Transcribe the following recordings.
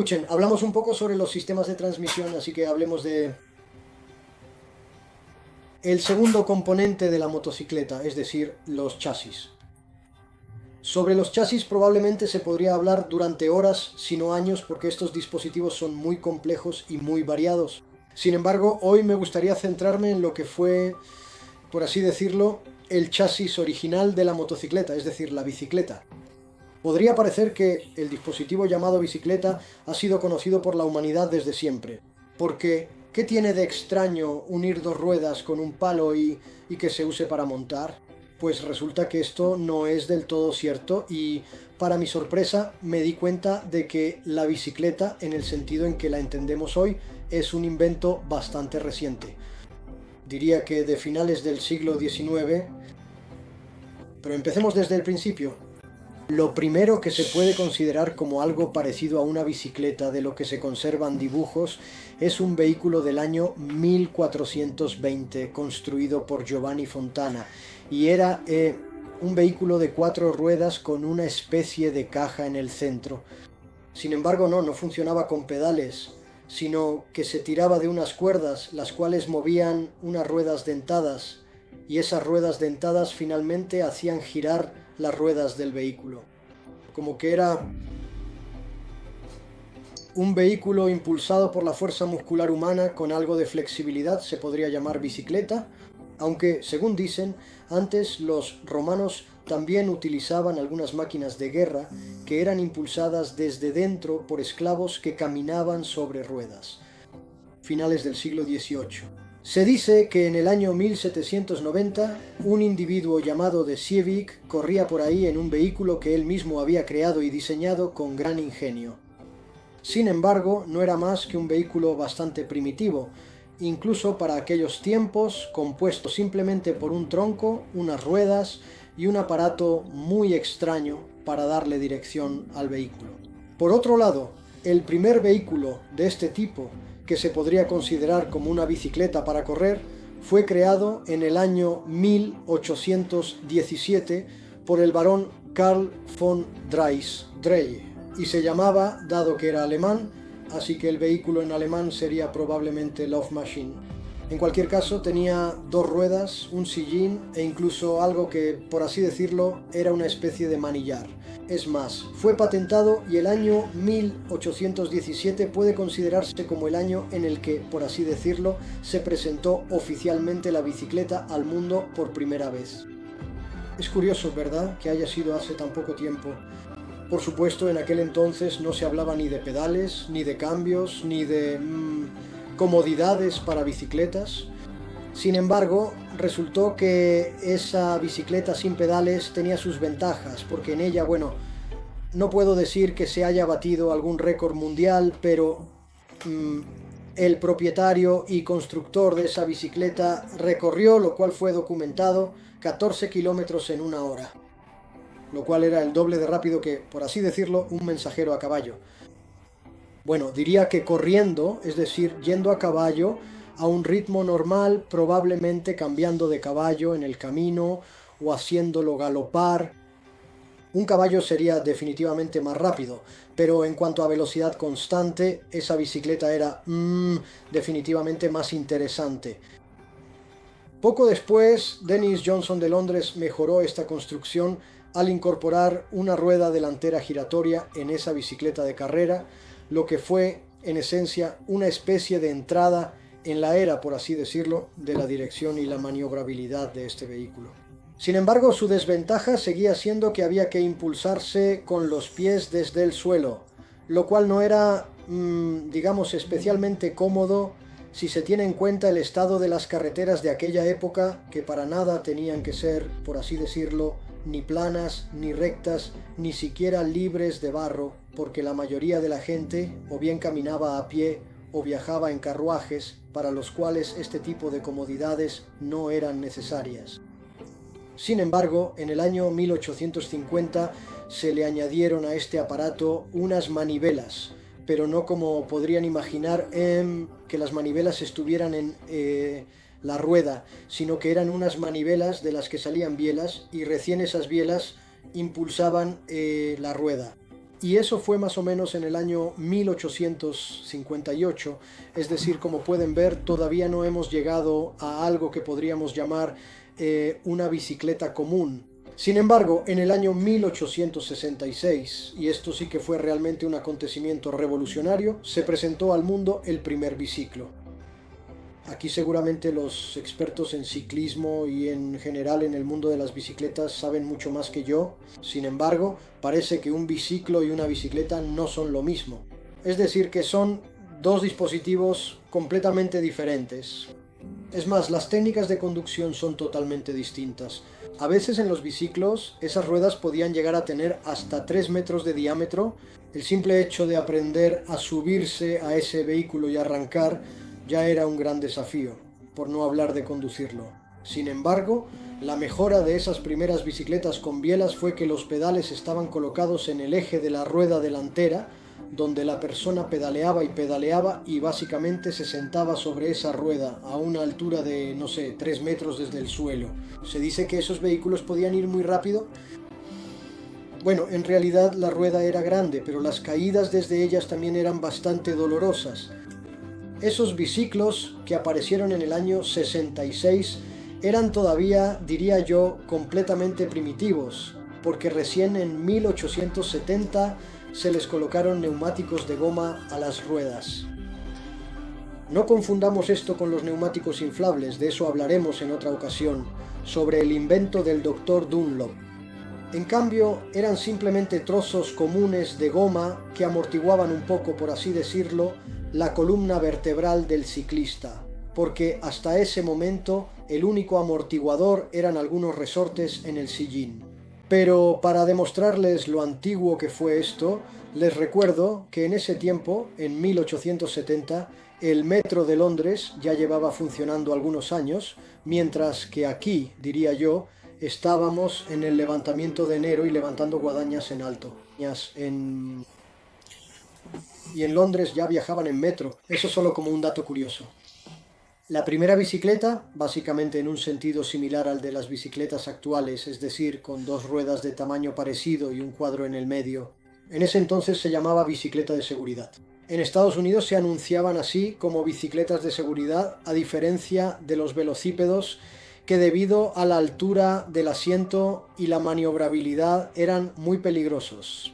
Escuchen, hablamos un poco sobre los sistemas de transmisión, así que hablemos de el segundo componente de la motocicleta, es decir, los chasis. Sobre los chasis probablemente se podría hablar durante horas, si no años, porque estos dispositivos son muy complejos y muy variados. Sin embargo, hoy me gustaría centrarme en lo que fue, por así decirlo, el chasis original de la motocicleta, es decir, la bicicleta. Podría parecer que el dispositivo llamado bicicleta ha sido conocido por la humanidad desde siempre, porque ¿qué tiene de extraño unir dos ruedas con un palo y que se use para montar? Pues resulta que esto no es del todo cierto y, para mi sorpresa, me di cuenta de que la bicicleta, en el sentido en que la entendemos hoy, es un invento bastante reciente. Diría que de finales del siglo XIX, pero empecemos desde el principio. Lo primero que se puede considerar como algo parecido a una bicicleta de lo que se conservan dibujos es un vehículo del año 1420 construido por Giovanni Fontana y era un vehículo de 4 ruedas con una especie de caja en el centro. Sin embargo, no funcionaba con pedales, sino que se tiraba de unas cuerdas, las cuales movían unas ruedas dentadas, y esas ruedas dentadas finalmente hacían girar las ruedas del vehículo. Como que era un vehículo impulsado por la fuerza muscular humana con algo de flexibilidad, se podría llamar bicicleta, aunque, según dicen, antes los romanos también utilizaban algunas máquinas de guerra que eran impulsadas desde dentro por esclavos que caminaban sobre ruedas. Finales del siglo XVIII. Se dice que en el año 1790 un individuo llamado de Siewik corría por ahí en un vehículo que él mismo había creado y diseñado con gran ingenio. Sin embargo, no era más que un vehículo bastante primitivo, incluso para aquellos tiempos, compuesto simplemente por un tronco, unas ruedas y un aparato muy extraño para darle dirección al vehículo. Por otro lado, el primer vehículo de este tipo, que se podría considerar como una bicicleta para correr, fue creado en el año 1817 por el barón Karl von Drey y se llamaba, dado que era alemán, así que el vehículo en alemán sería probablemente Love Machine. En cualquier caso, tenía 2 ruedas, un sillín e incluso algo que, por así decirlo, era una especie de manillar. Es más, fue patentado y el año 1817 puede considerarse como el año en el que, por así decirlo, se presentó oficialmente la bicicleta al mundo por primera vez. Es curioso, ¿verdad?, que haya sido hace tan poco tiempo. Por supuesto, en aquel entonces no se hablaba ni de pedales, ni de cambios, ni de comodidades para bicicletas. Sin embargo, resultó que esa bicicleta sin pedales tenía sus ventajas, porque en ella, no puedo decir que se haya batido algún récord mundial, pero el propietario y constructor de esa bicicleta recorrió, lo cual fue documentado, 14 kilómetros en 1 hora, lo cual era el doble de rápido que, por así decirlo, un mensajero a caballo. Bueno, diría que corriendo, es decir, yendo a caballo, a un ritmo normal, probablemente cambiando de caballo en el camino o haciéndolo galopar. Un caballo sería definitivamente más rápido, pero en cuanto a velocidad constante, esa bicicleta era definitivamente más interesante. Poco después, Dennis Johnson de Londres mejoró esta construcción al incorporar una rueda delantera giratoria en esa bicicleta de carrera, lo que fue, en esencia, una especie de entrada en la era, por así decirlo, de la dirección y la maniobrabilidad de este vehículo. Sin embargo, su desventaja seguía siendo que había que impulsarse con los pies desde el suelo, lo cual no era, digamos, especialmente cómodo si se tiene en cuenta el estado de las carreteras de aquella época, que para nada tenían que ser, por así decirlo, ni planas, ni rectas, ni siquiera libres de barro, porque la mayoría de la gente o bien caminaba a pie o viajaba en carruajes, para los cuales este tipo de comodidades no eran necesarias. Sin embargo, en el año 1850 se le añadieron a este aparato unas manivelas, pero no como podrían imaginar que las manivelas estuvieran en la rueda, sino que eran unas manivelas de las que salían bielas y recién esas bielas impulsaban la rueda. Y eso fue más o menos en el año 1858, es decir, como pueden ver, todavía no hemos llegado a algo que podríamos llamar una bicicleta común. Sin embargo, en el año 1866, y esto sí que fue realmente un acontecimiento revolucionario, se presentó al mundo el primer biciclo. Aquí seguramente los expertos en ciclismo y en general en el mundo de las bicicletas saben mucho más que yo. Sin embargo, parece que un biciclo y una bicicleta no son lo mismo. Es decir, que son dos dispositivos completamente diferentes. Es más, las técnicas de conducción son totalmente distintas. A veces en los biciclos esas ruedas podían llegar a tener hasta 3 metros de diámetro. El simple hecho de aprender a subirse a ese vehículo y arrancar ya era un gran desafío, por no hablar de conducirlo. Sin embargo, la mejora de esas primeras bicicletas con bielas fue que los pedales estaban colocados en el eje de la rueda delantera, donde la persona pedaleaba y básicamente se sentaba sobre esa rueda a una altura de, no sé, 3 metros desde el suelo. Se dice que esos vehículos podían ir muy rápido. Bueno, en realidad la rueda era grande, pero las caídas desde ellas también eran bastante dolorosas. Esos biciclos que aparecieron en el año 66 eran todavía, diría yo, completamente primitivos, porque recién en 1870 se les colocaron neumáticos de goma a las ruedas. No confundamos esto con los neumáticos inflables, de eso hablaremos en otra ocasión, sobre el invento del Dr. Dunlop. En cambio, eran simplemente trozos comunes de goma que amortiguaban un poco, por así decirlo, la columna vertebral del ciclista, porque hasta ese momento el único amortiguador eran algunos resortes en el sillín. Pero para demostrarles lo antiguo que fue esto, les recuerdo que en ese tiempo, en 1870, el metro de Londres ya llevaba funcionando algunos años, mientras que aquí, diría yo, estábamos en el levantamiento de enero y levantando guadañas en alto. Y en Londres ya viajaban en metro, eso solo como un dato curioso. La primera bicicleta, básicamente en un sentido similar al de las bicicletas actuales, es decir, con dos ruedas de tamaño parecido y un cuadro en el medio, en ese entonces se llamaba bicicleta de seguridad. En Estados Unidos se anunciaban así como bicicletas de seguridad, a diferencia de los velocípedos, que debido a la altura del asiento y la maniobrabilidad eran muy peligrosos.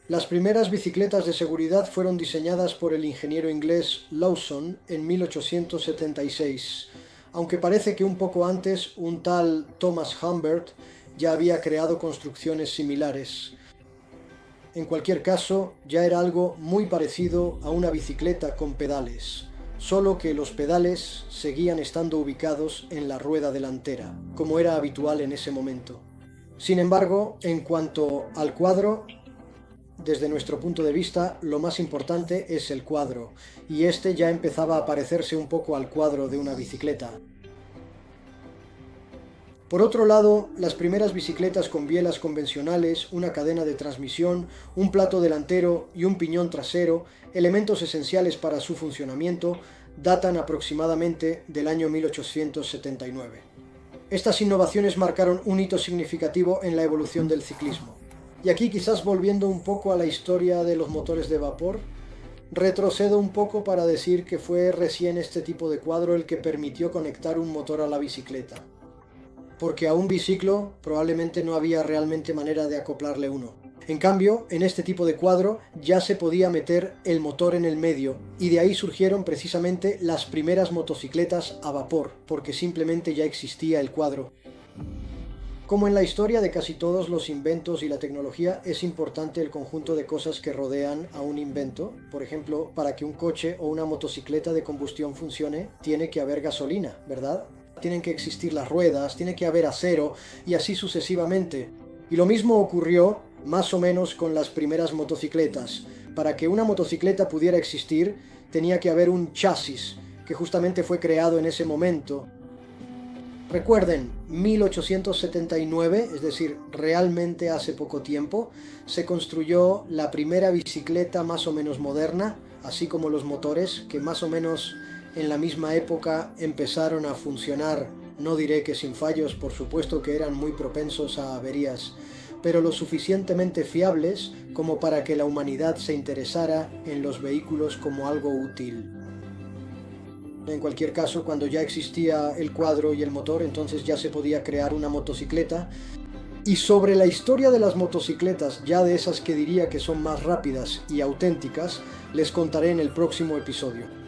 Las primeras bicicletas de seguridad fueron diseñadas por el ingeniero inglés Lawson en 1876, aunque parece que un poco antes un tal Thomas Humbert ya había creado construcciones similares. En cualquier caso, ya era algo muy parecido a una bicicleta con pedales, solo que los pedales seguían estando ubicados en la rueda delantera, como era habitual en ese momento. Sin embargo, en cuanto al cuadro, desde nuestro punto de vista, lo más importante es el cuadro, y este ya empezaba a parecerse un poco al cuadro de una bicicleta. Por otro lado, las primeras bicicletas con bielas convencionales, una cadena de transmisión, un plato delantero y un piñón trasero, elementos esenciales para su funcionamiento, datan aproximadamente del año 1879. Estas innovaciones marcaron un hito significativo en la evolución del ciclismo. Y aquí, quizás volviendo un poco a la historia de los motores de vapor, retrocedo un poco para decir que fue recién este tipo de cuadro el que permitió conectar un motor a la bicicleta, porque a un biciclo probablemente no había realmente manera de acoplarle uno. En cambio, en este tipo de cuadro ya se podía meter el motor en el medio, y de ahí surgieron precisamente las primeras motocicletas a vapor, porque simplemente ya existía el cuadro. Como en la historia de casi todos los inventos y la tecnología, es importante el conjunto de cosas que rodean a un invento. Por ejemplo, para que un coche o una motocicleta de combustión funcione, tiene que haber gasolina, ¿verdad? Tienen que existir las ruedas, tiene que haber acero, y así sucesivamente. Y lo mismo ocurrió más o menos con las primeras motocicletas. Para que una motocicleta pudiera existir, tenía que haber un chasis, que justamente fue creado en ese momento. Recuerden, 1879, es decir, realmente hace poco tiempo, se construyó la primera bicicleta más o menos moderna, así como los motores, que más o menos en la misma época empezaron a funcionar, no diré que sin fallos, por supuesto que eran muy propensos a averías, pero lo suficientemente fiables como para que la humanidad se interesara en los vehículos como algo útil. En cualquier caso, cuando ya existía el cuadro y el motor, entonces ya se podía crear una motocicleta. Y sobre la historia de las motocicletas, ya de esas que diría que son más rápidas y auténticas, les contaré en el próximo episodio.